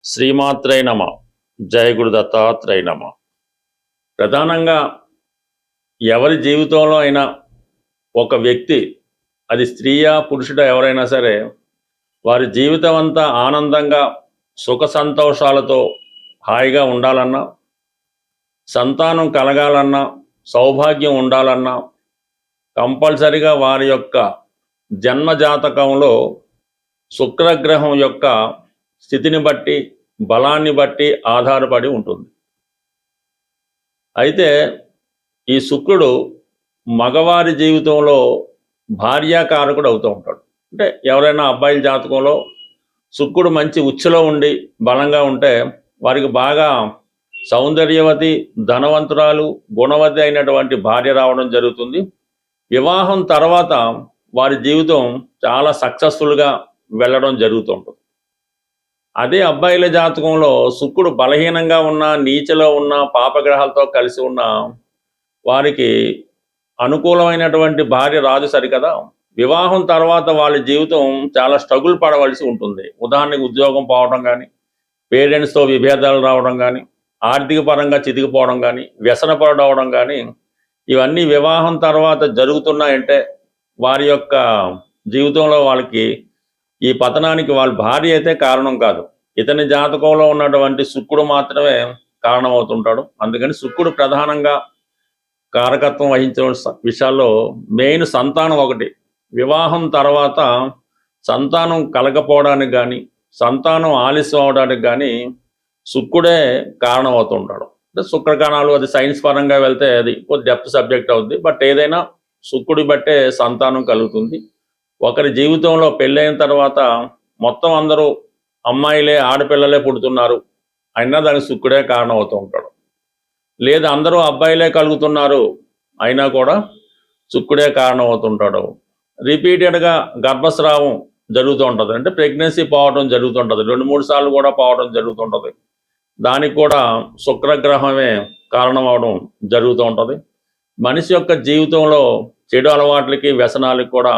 శ్రీమాత్రై నమ. జయ గురు దత్తాత్రేయ నమ. ప్రధానంగా ఎవరి జీవితంలో అయినా ఒక వ్యక్తి, అది స్త్రీయా పురుషుడా ఎవరైనా సరే, వారి జీవితం అంతా ఆనందంగా సుఖ సంతోషాలతో హాయిగా ఉండాలన్నా, సంతానం కలగాలన్నా, సౌభాగ్యం ఉండాలన్నా కంపల్సరిగా వారి యొక్క జన్మజాతకంలో శుక్రగ్రహం యొక్క స్థితిని బట్టి, బలాన్ని బట్టి ఆధారపడి ఉంటుంది. అయితే ఈ శుక్రుడు మగవారి జీవితంలో భార్యాకారకుడు అవుతూ ఉంటాడు. అంటే ఎవరైనా అబ్బాయిల జాతకంలో శుక్రుడు మంచి ఉచ్చులో ఉండి బలంగా ఉంటే వారికి బాగా సౌందర్యవతి, ధనవంతురాలు, గుణవతి అయినటువంటి భార్య రావడం జరుగుతుంది. వివాహం తర్వాత వారి జీవితం చాలా సక్సెస్ఫుల్గా వెళ్ళడం జరుగుతుంటుంది. అదే అబ్బాయిల జాతకంలో శుక్రుడు బలహీనంగా ఉన్న, నీచలో ఉన్న, పాపగ్రహాలతో కలిసి ఉన్న వారికి అనుకూలమైనటువంటి భార్య రాదు సరికదా. వివాహం తర్వాత వాళ్ళ జీవితం చాలా స్ట్రగుల్ పడవలసి ఉంటుంది. ఉదాహరణకు ఉద్యోగం పోవడం కానీ, పేరెంట్స్తో విభేదాలు రావడం కానీ, ఆర్థిక పరంగా చితికిపోవడం కానీ, వ్యసనపడవడం కానీ, ఇవన్నీ వివాహం తర్వాత జరుగుతున్నాయంటే వారి యొక్క జీవితంలో వాళ్ళకి ఈ పతనానికి వాళ్ళ భార్య అయితే కారణం కాదు. ఇతని జాతకంలో ఉన్నటువంటి శుక్రుడు మాత్రమే కారణమవుతుంటాడు. అందుకని శుక్రుడు ప్రధానంగా కారకత్వం వహించిన విషయాల్లో మెయిన్ సంతానం ఒకటి. వివాహం తర్వాత సంతానం కలగపోవడానికి కానీ, సంతానం ఆలస్యం అవడానికి కానీ శుక్రుడే కారణం అవుతుంటాడు. అంటే శుక్రకణాలు, అది సైన్స్ పరంగా వెళ్తే అది డెప్త్ సబ్జెక్ట్ అవుతుంది. బట్ ఏదైనా శుక్రుడి బట్టే సంతానం కలుగుతుంది. ఒకరి జీవితంలో పెళ్ళైన తర్వాత మొత్తం అందరూ అమ్మాయిలే, ఆడపిల్లలే పుడుతున్నారు అయినా దానికి శుక్రుడే కారణం అవుతూ ఉంటాడు. లేదా అందరూ అబ్బాయిలే కలుగుతున్నారు అయినా కూడా శుక్రుడే కారణం అవుతుంటాడు. రిపీటెడ్గా గర్భస్రావం జరుగుతూ ఉంటుంది, అంటే ప్రెగ్నెన్సీ పోవడం జరుగుతుంటుంది, 2-3 సార్లు కూడా పోవడం జరుగుతుంటుంది. దానికి కూడా శుక్రగ్రహమే కారణం అవడం జరుగుతూ ఉంటుంది. మనిషి యొక్క జీవితంలో చెడు అలవాట్లకి, వ్యసనాలకి కూడా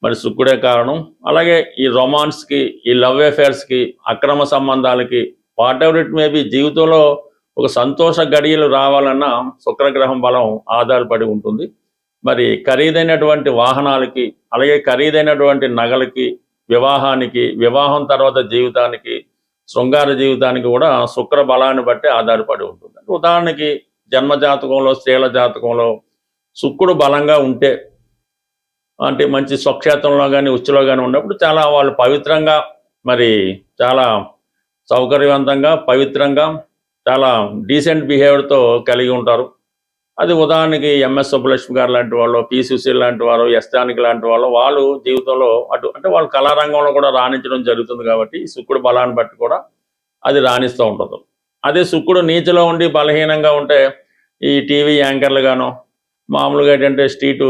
మరి శుక్రుడే కారణం. అలాగే ఈ రొమాన్స్కి, ఈ లవ్ అఫేర్స్కి, అక్రమ సంబంధాలకి, వాట్ ఎవర్ ఇట్ మేబీ, జీవితంలో ఒక సంతోష గడియలు రావాలన్నా శుక్రగ్రహం బలం ఆధారపడి ఉంటుంది. మరి ఖరీదైనటువంటి వాహనాలకి, అలాగే ఖరీదైనటువంటి నగలకి, వివాహానికి, వివాహం తర్వాత జీవితానికి, శృంగార జీవితానికి కూడా శుక్ర బలాన్ని బట్టి ఆధారపడి ఉంటుంది. ఉదాహరణకి జన్మజాతకంలో, స్త్రీల జాతకంలో శుక్రుడు బలంగా ఉంటే, అంటే మంచి స్వక్షేత్రంలో కానీ, ఉచ్చులో కానీ ఉన్నప్పుడు చాలా వాళ్ళు పవిత్రంగా, మరి చాలా సౌకర్యవంతంగా, పవిత్రంగా, చాలా డీసెంట్ బిహేవియర్తో కలిగి ఉంటారు. అది ఉదాహరణకి ఎంఎస్ సుబ్బలక్ష్మి గారు లాంటి వాళ్ళు, పి సుశీల్ లాంటి వారు, ఎస్ జానకి లాంటి వాళ్ళు జీవితంలో అంటే వాళ్ళు కళారంగంలో కూడా రాణించడం జరుగుతుంది. కాబట్టి ఈ శుక్రుడు బలాన్ని బట్టి కూడా అది రాణిస్తూ ఉంటుంది. అదే శుక్రుడు నీచలో ఉండి బలహీనంగా ఉంటే ఈ టీవీ యాంకర్లుగానో, మామూలుగా ఏంటంటే స్ట్రీటు,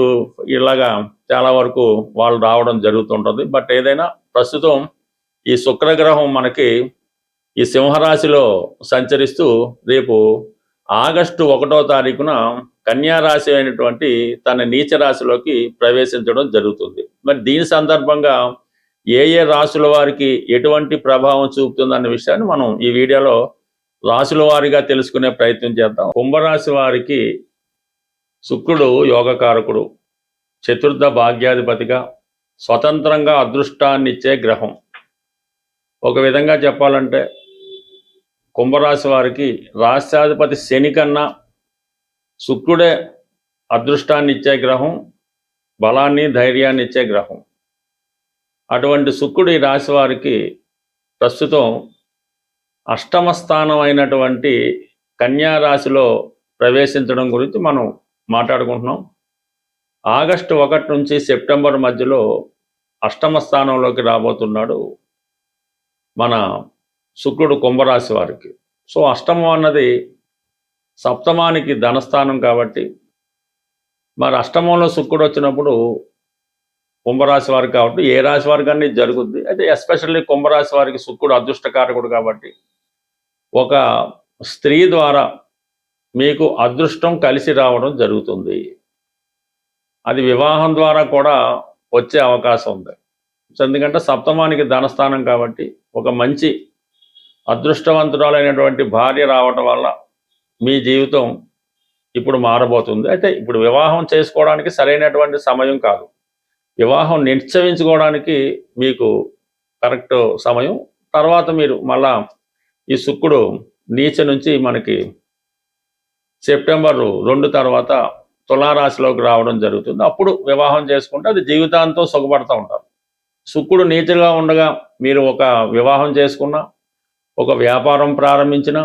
ఇలాగా చాలా వరకు వాళ్ళు రావడం జరుగుతుంటుంది. బట్ ఏదైనా ప్రస్తుతం ఈ శుక్రగ్రహం మనకి ఈ సింహరాశిలో సంచరిస్తూ రేపు ఆగస్టు 1వ తారీఖున కన్యారాశి అయినటువంటి తన నీచ రాశిలోకి ప్రవేశించడం జరుగుతుంది. మరి దీని సందర్భంగా ఏ ఏ రాశుల వారికి ఎటువంటి ప్రభావం చూపుతుందన్న విషయాన్ని మనం ఈ వీడియోలో రాశుల వారిగా తెలుసుకునే ప్రయత్నం చేద్దాం. కుంభరాశి వారికి శుక్రుడు యోగకారకుడు, చతుర్థ భాగ్యాధిపతిగా, స్వతంత్రంగా అదృష్టాన్ని ఇచ్చే గ్రహం. ఒక విధంగా చెప్పాలంటే కుంభరాశి వారికి రాష్ట్రాధిపతి శని కన్నా శుక్రుడే అదృష్టాన్ని ఇచ్చే గ్రహం, బలాన్ని, ధైర్యాన్ని ఇచ్చే గ్రహం. అటువంటి శుక్రుడు ఈ రాశి వారికి ప్రస్తుతం అష్టమ స్థానం అయినటువంటి కన్యా రాశిలో ప్రవేశించడం గురించి మనం మాట్లాడుకుంటున్నాం. ఆగస్టు 1 నుంచి సెప్టెంబర్ మధ్యలో అష్టమ స్థానంలోకి రాబోతున్నాడు మన శుక్రుడు కుంభరాశి వారికి. సో అష్టమం అన్నది సప్తమానికి ధనస్థానం కాబట్టి, మరి అష్టమంలో శుక్రుడు వచ్చినప్పుడు కుంభరాశి వారికి కాబట్టి ఏ రాశి వారికి అన్నీ జరుగుద్ది. అయితే ఎస్పెషల్లీ కుంభరాశి వారికి శుక్రుడు అదృష్టకారకుడు కాబట్టి ఒక స్త్రీ ద్వారా మీకు అదృష్టం కలిసి రావడం జరుగుతుంది. అది వివాహం ద్వారా కూడా వచ్చే అవకాశం ఉంది. సో ఎందుకంటే సప్తమానికి ధనస్థానం కాబట్టి ఒక మంచి అదృష్టవంతురాలైనటువంటి భార్య రావటం వల్ల మీ జీవితం ఇప్పుడు మారబోతుంది. అయితే ఇప్పుడు వివాహం చేసుకోవడానికి సరైనటువంటి సమయం కాదు. వివాహం నిశ్చయించుకోవడానికి మీకు కరెక్ట్ సమయం. తర్వాత మీరు మళ్ళా ఈ శుక్రుడు నీచ నుంచి మనకి సెప్టెంబర్ 2 తర్వాత తులారాశిలోకి రావడం జరుగుతుంది. అప్పుడు వివాహం చేసుకుంటే అది జీవితాంతం సుఖపడుతూ ఉంటారు. శుక్రుడు నీచగా ఉండగా మీరు ఒక వివాహం చేసుకున్నా, ఒక వ్యాపారం ప్రారంభించినా,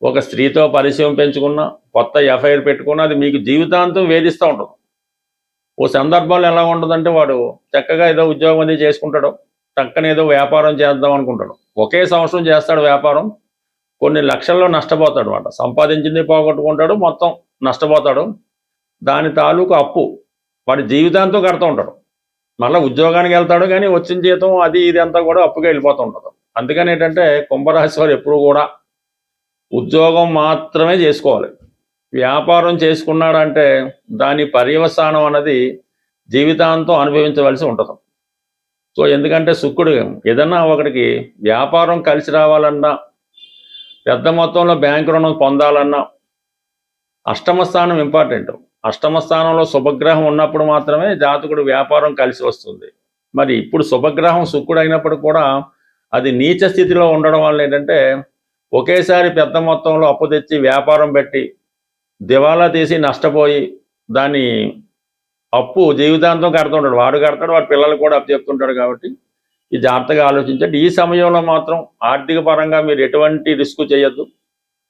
ఒక స్త్రీతో పరిచయం పెంచుకున్నా, కొత్త ఎఫ్ఐఆర్ పెట్టుకున్నా అది మీకు జీవితాంతం వేధిస్తూ ఉంటుంది. ఓ సందర్భాలు ఎలా ఉంటుందంటే వాడు చక్కగా ఏదో ఉద్యోగం అది చేసుకుంటాడు, చక్కని ఏదో వ్యాపారం చేద్దాం అనుకుంటాడు. ఒకే సంవత్సరం చేస్తాడు వ్యాపారం, కొన్ని లక్షల్లో నష్టపోతాడు అన్నమాట. సంపాదించింది పోగొట్టుకుంటాడు, మొత్తం నష్టపోతాడు. దాని తాలూకు అప్పు వాడి జీవితాంతం కడుతూ ఉంటాడు. మళ్ళీ ఉద్యోగానికి వెళ్తాడు కానీ వచ్చిన జీతం అది ఇది అంతా కూడా అప్పుగా వెళ్ళిపోతూ ఉంటుంది. అందుకని ఏంటంటే కుంభరాశి వారు ఎప్పుడు కూడా ఉద్యోగం మాత్రమే చేసుకోవాలి. వ్యాపారం చేసుకున్నాడంటే దాని పర్యవసానం అన్నది జీవితాంతం అనుభవించవలసి ఉంటుంది. సో ఎందుకంటే శుక్రుడు ఏదన్నా ఒకటికి వ్యాపారం కలిసి రావాలన్నా, పెద్ద మొత్తంలో బ్యాంకు రుణం పొందాలన్నా అష్టమ స్థానం ఇంపార్టెంట్. అష్టమ స్థానంలో శుభగ్రహం ఉన్నప్పుడు మాత్రమే జాతకుడు వ్యాపారం కలిసి వస్తుంది. మరి ఇప్పుడు శుభగ్రహం శుక్రుడు అయినప్పుడు కూడా అది నీచ స్థితిలో ఉండడం వల్ల ఏంటంటే ఒకేసారి పెద్ద మొత్తంలో అప్పు తెచ్చి వ్యాపారం పెట్టి దివాలా తీసి నష్టపోయి దాన్ని అప్పు జీవితాంతం కడుతుంటాడు. వాడు కడతాడు, వాడి పిల్లలు కూడా అప్పు చెప్తుంటాడు. కాబట్టి ఈ జాగ్రత్తగా ఆలోచించండి. ఈ సమయంలో మాత్రం ఆర్థిక పరంగా మీరు ఎటువంటి రిస్క్ చేయొద్దు.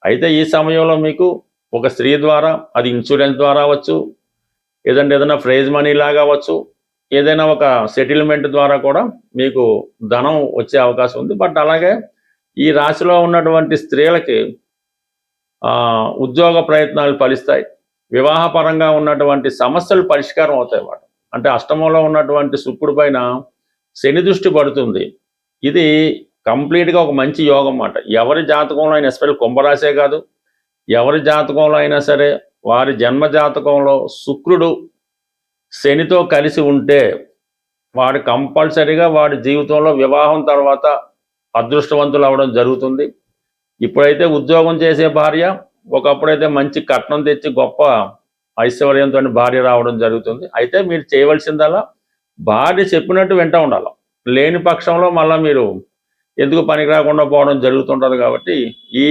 అయితే ఈ సమయంలో మీకు ఒక స్త్రీ ద్వారా, అది ఇన్సూరెన్స్ ద్వారా అవ్వచ్చు, ఏదైనా ప్రైజ్ మనీ లాగా అవ్వచ్చు, ఏదైనా ఒక సెటిల్మెంట్ ద్వారా కూడా మీకు ధనం వచ్చే అవకాశం ఉంది. బట్ అలాగే ఈ రాశిలో ఉన్నటువంటి స్త్రీలకి ఉద్యోగ ప్రయత్నాలు ఫలిస్తాయి. వివాహపరంగా ఉన్నటువంటి సమస్యలు పరిష్కారం అవుతాయి అన్నమాట. అంటే అష్టమంలో ఉన్నటువంటి శుక్రుడి పైన శని దృష్టి పడుతుంది. ఇది కంప్లీట్గా ఒక మంచి యోగం అన్నమాట. ఎవరి జాతకంలో అయినా, ఎస్పెషల్ కుంభరాశే కాదు, ఎవరి జాతకంలో అయినా సరే వారి జన్మ జాతకంలో శుక్రుడు శనితో కలిసి ఉంటే వాడు కంపల్సరీగా వాడి జీవితంలో వివాహం తర్వాత అదృష్టవంతులు అవ్వడం జరుగుతుంది. ఇప్పుడైతే ఉద్యోగం చేసే భార్య, ఒకప్పుడైతే మంచి కట్నం తెచ్చి గొప్ప ఐశ్వర్యంతో భార్య రావడం జరుగుతుంది. అయితే మీరు చేయవలసిందల్లా భార్య చెప్పినట్టు వింటూ ఉండాలి. లేని పక్షంలో మళ్ళీ మీరు ఎందుకు పనికి రాకుండా పోవడం జరుగుతుంటుంది. కాబట్టి ఈ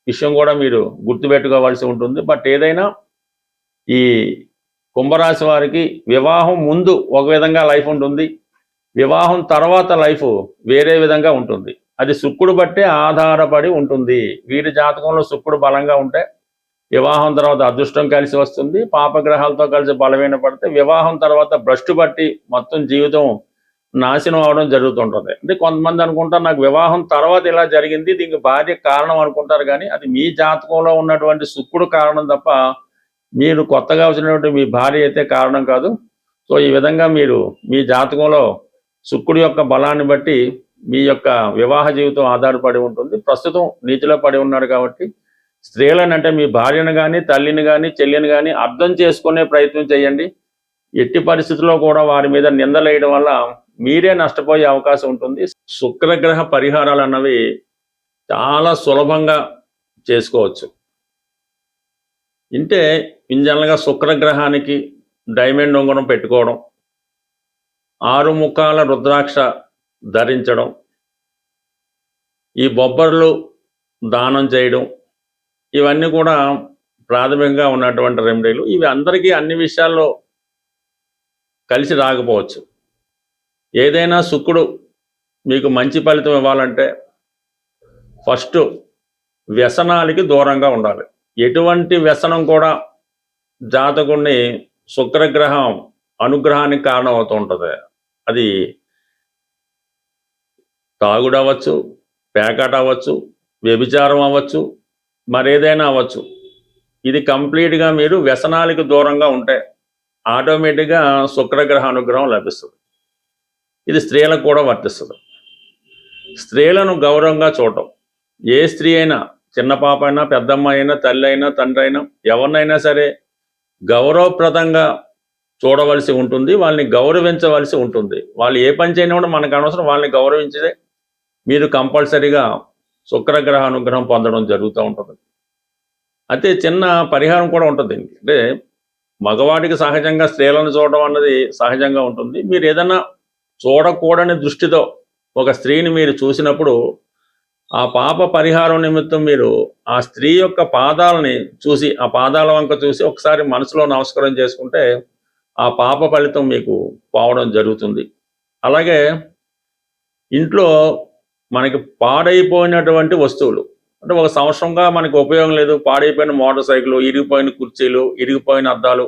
విషయం కూడా మీరు గుర్తుపెట్టుకోవాల్సి ఉంటుంది. బట్ ఏదైనా ఈ కుంభరాశి వారికి వివాహం ముందు ఒక విధంగా లైఫ్ ఉంటుంది, వివాహం తర్వాత లైఫ్ వేరే విధంగా ఉంటుంది. అది శుక్రుడు బట్టే ఆధారపడి ఉంటుంది. వీరి జాతకంలో శుక్రుడు బలంగా ఉంటే వివాహం తర్వాత అదృష్టం కలిసి వస్తుంది. పాపగ్రహాలతో కలిసి బలమైన పడితే వివాహం తర్వాత భ్రష్టు బట్టి మొత్తం జీవితం నాశనం అవడం జరుగుతుంటుంది. అంటే కొంతమంది అనుకుంటారు నాకు వివాహం తర్వాత ఇలా జరిగింది, దీనికి భార్య కారణం అనుకుంటారు. కానీ అది మీ జాతకంలో ఉన్నటువంటి శుక్రుడు కారణం తప్ప మీరు కొత్తగా వచ్చినటువంటి మీ భార్య అయితే కారణం కాదు. సో ఈ విధంగా మీరు మీ జాతకంలో శుక్రుడి యొక్క బలాన్ని బట్టి మీ యొక్క వివాహ జీవితం ఆధారపడి ఉంటుంది. ప్రస్తుతం నీతిలో పడి ఉన్నాడు కాబట్టి స్త్రీలను అంటే మీ భార్యను కానీ, తల్లిని కానీ, చెల్లిని కానీ అర్థం చేసుకునే ప్రయత్నం చేయండి. ఎట్టి పరిస్థితుల్లో కూడా వారి మీద నిందలేయడం వల్ల మీరే నష్టపోయే అవకాశం ఉంటుంది. శుక్రగ్రహ పరిహారాలు అన్నవి చాలా సులభంగా చేసుకోవచ్చు. అంటే ఇంజనల్గా శుక్రగ్రహానికి డైమండ్ ఉంగరం పెట్టుకోవడం, 6 ముఖాల రుద్రాక్ష ధరించడం, ఈ బొబ్బర్లు దానం చేయడం, ఇవన్నీ కూడా ప్రాథమికంగా ఉన్నటువంటి రెమెడీలు. ఇవి అందరికీ అన్ని విషయాల్లో కలిసి రాకపోవచ్చు. ఏదైనా శుక్రుడు మీకు మంచి ఫలితం ఇవ్వాలంటే ఫస్ట్ వ్యసనాలకి దూరంగా ఉండాలి. ఎటువంటి వ్యసనం కూడా జాతకుడిని శుక్రగ్రహం అనుగ్రహానికి కారణం అవుతూ ఉంటుంది. అది తాగుడు అవ్వచ్చు, పేకాట అవ్వచ్చు, వ్యభిచారం అవ్వచ్చు, మరేదైనా అవ్వచ్చు. ఇది కంప్లీట్గా మీరు వ్యసనాలకు దూరంగా ఉంటే ఆటోమేటిక్గా శుక్రగ్రహ అనుగ్రహం లభిస్తుంది. ఇది స్త్రీలకు కూడా వర్తిస్తుంది. స్త్రీలను గౌరవంగా చూడటం, ఏ స్త్రీ అయినా, చిన్న పాప అయినా, పెద్దమ్మ అయినా, తల్లి అయినా, తండ్రి అయినా, ఎవరినైనా సరే గౌరవప్రదంగా చూడవలసి ఉంటుంది. వాళ్ళని గౌరవించవలసి ఉంటుంది. వాళ్ళు ఏ పని చేయని కూడా మనకు అనవసరం, వాళ్ళని గౌరవించే మీరు కంపల్సరీగా శుక్రగ్రహ అనుగ్రహం పొందడం జరుగుతూ ఉంటుంది. అయితే చిన్న పరిహారం కూడా ఉంటుంది దీనికి. అంటే మగవాడికి సహజంగా స్త్రీలను చూడడం అన్నది సహజంగా ఉంటుంది. మీరు ఏదైనా చూడకూడని దృష్టితో ఒక స్త్రీని మీరు చూసినప్పుడు ఆ పాప పరిహారం నిమిత్తం మీరు ఆ స్త్రీ యొక్క పాదాలని చూసి, ఆ పాదాల వంక చూసి ఒకసారి మనసులో నమస్కారం చేసుకుంటే ఆ పాప ఫలితం మీకు పోవడం జరుగుతుంది. అలాగే ఇంట్లో మనకి పాడైపోయినటువంటి వస్తువులు, అంటే ఒక సంవత్సరంగా మనకు ఉపయోగం లేదు, పాడైపోయిన మోటార్ సైకిల్, ఇరిగిపోయిన కుర్చీలు, ఇరిగిపోయిన అద్దాలు,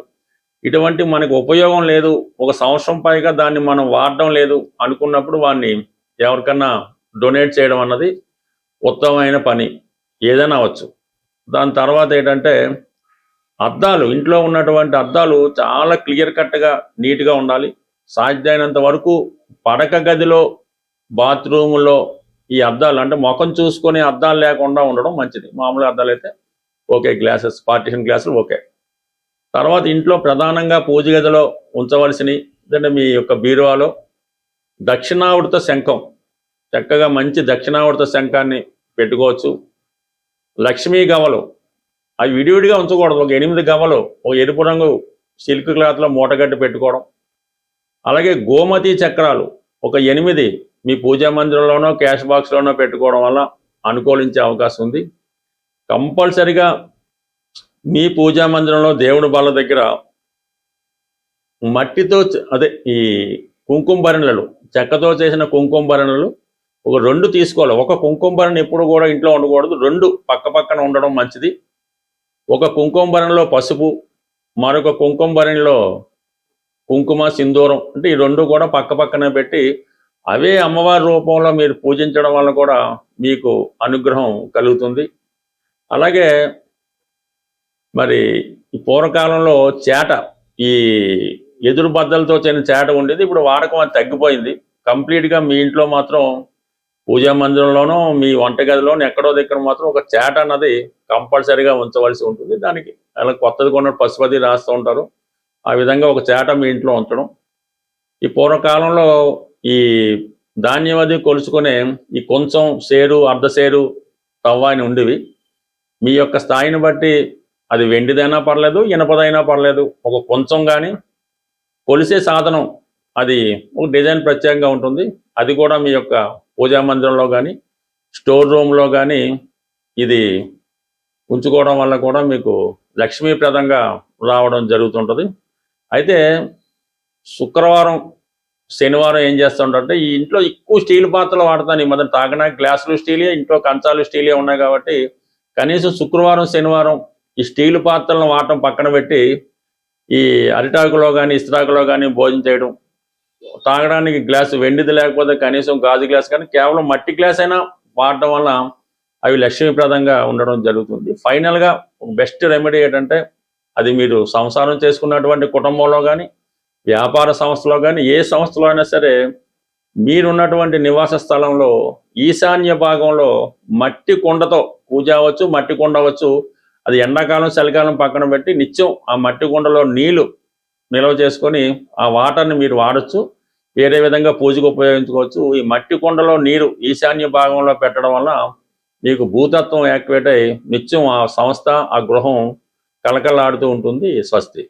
ఇటువంటి మనకు ఉపయోగం లేదు, ఒక సంవత్సరం పైగా దాన్ని మనం వాడడం లేదు అనుకున్నప్పుడు వాడిని ఎవరికన్నా డొనేట్ చేయడం అన్నది ఉత్తమమైన పని, ఏదైనా అవ్వచ్చు. దాని తర్వాత ఏంటంటే అద్దాలు, ఇంట్లో ఉన్నటువంటి అద్దాలు చాలా క్లియర్ కట్గా నీట్గా ఉండాలి. సాధ్యమైనంత వరకు పడక గదిలో, బాత్రూములో ఈ అద్దాలు, అంటే ముఖం చూసుకొని అద్దాలు లేకుండా ఉండడం మంచిది. మామూలు అద్దాలు అయితే ఓకే, గ్లాసెస్, పార్టిషన్ గ్లాసులు ఓకే. తర్వాత ఇంట్లో ప్రధానంగా పూజ గదిలో ఉంచవలసినవి అంటే మీ యొక్క బీరువాలో దక్షిణావృత శంఖం, చక్కగా మంచి దక్షిణావృత శంఖాన్ని పెట్టుకోవచ్చు. లక్ష్మీ గవలు, అవి విడివిడిగా ఉంచకూడదు. ఒక 8 గవలు ఒక ఎరుపు రంగు సిల్క్ క్లాత్లో మూటగట్టి పెట్టుకోవడం. అలాగే గోమతి చక్రాలు ఒక 8 మీ పూజా మందిరంలోనో క్యాష్ బాక్స్లోనో పెట్టుకోవడం వల్ల అనుకూలించే అవకాశం ఉంది. కంపల్సరిగా మీ పూజా మందిరంలో దేవుడి బల్ల దగ్గర మట్టితో అదే ఈ కుంకుమ భరణలు, చెక్కతో చేసిన కుంకుమ భరణలు ఒక 2 తీసుకోవాలి. ఒక కుంకుమ భరణ ఎప్పుడు కూడా ఇంట్లో ఉండకూడదు, 2 పక్క పక్కన ఉండడం మంచిది. ఒక కుంకుమ భరణలో పసుపు, మరొక కుంకుమ భరణలో కుంకుమ, సింధూరం, అంటే ఈ 2 కూడా పక్క పక్కనే పెట్టి అవే అమ్మవారి రూపంలో మీరు పూజించడం వల్ల కూడా మీకు అనుగ్రహం కలుగుతుంది. అలాగే మరి ఈ పూర్వకాలంలో చేట, ఈ ఎదురు బద్దలతో చేసిన చేట ఉండేది, ఇప్పుడు వాడకం అది తగ్గిపోయింది. కంప్లీట్గా మీ ఇంట్లో మాత్రం పూజా మందిరంలోనో మీ వంటగదిలోనో ఎక్కడో దగ్గర మాత్రం ఒక చేట అన్నది కంపల్సరీగా ఉంచవలసి ఉంటుంది. దానికి అలా కొత్తది కొన్న పశుపతి రాస్తూ ఉంటారు, ఆ విధంగా ఒక చేట మీ ఇంట్లో ఉంచడం. ఈ పూర్వకాలంలో ఈ ధాన్యం అది కొలుచుకునే ఈ కొంచెం సేరు, అర్ధ సేరు తవ్వ అని ఉండేవి. మీ యొక్క స్థాయిని బట్టి అది వెండిదైనా పర్లేదు, ఇనపదైనా పర్లేదు, ఒక కొంచెం కానీ కొలిసే సాధనం అది ఒక డిజైన్ ప్రత్యేకంగా ఉంటుంది. అది కూడా మీ యొక్క పూజా మందిరంలో కానీ స్టోర్ రూమ్లో కానీ ఇది ఉంచుకోవడం వల్ల కూడా మీకు లక్ష్మీప్రదంగా రావడం జరుగుతుంటుంది. అయితే శుక్రవారం, శనివారం ఏం చేస్తుంటే ఈ ఇంట్లో ఎక్కువ స్టీల్ పాత్రలు వాడతాను. ఈ మధ్య తాగడానికి గ్లాసులు స్టీలే, ఇంట్లో కంచాలు స్టీలే ఉన్నాయి కాబట్టి కనీసం శుక్రవారం, శనివారం ఈ స్టీల్ పాత్రలను వాడటం పక్కన పెట్టి ఈ అరిటాకులో కానీ ఇస్త్రాకులో కానీ భోజనం చేయడం. తాగడానికి గ్లాసు వెండిది లేకపోతే కనీసం గాజు గ్లాస్ కానీ కేవలం మట్టి గ్లాస్ అయినా వాడటం వల్ల అవి లక్ష్మీప్రదంగా ఉండడం జరుగుతుంది. ఫైనల్గా బెస్ట్ రెమెడీ ఏంటంటే అది మీరు సంసారం చేసుకున్నటువంటి కుటుంబంలో కానీ వ్యాపార సంస్థలో కానీ ఏ సంస్థలో అయినా సరే మీరున్నటువంటి నివాస స్థలంలో ఈశాన్య భాగంలో మట్టి కుండతో పూజ అవ్వచ్చు, మట్టి కుండ అవ్వచ్చు, అది ఎండాకాలం చలికాలం పక్కన పెట్టి నిత్యం ఆ మట్టి కుండలో నీళ్లు నిల్వ చేసుకొని ఆ వాటర్ని మీరు వాడచ్చు. వేరే విధంగా పూజకు ఉపయోగించుకోవచ్చు. ఈ మట్టి కుండలో నీరు ఈశాన్య భాగంలో పెట్టడం వల్ల మీకు భూతత్వం యాక్టివేట్ అయ్యి నిత్యం ఆ సంస్థ, ఆ గృహం కలకలాడుతూ ఉంటుంది. స్వస్తి.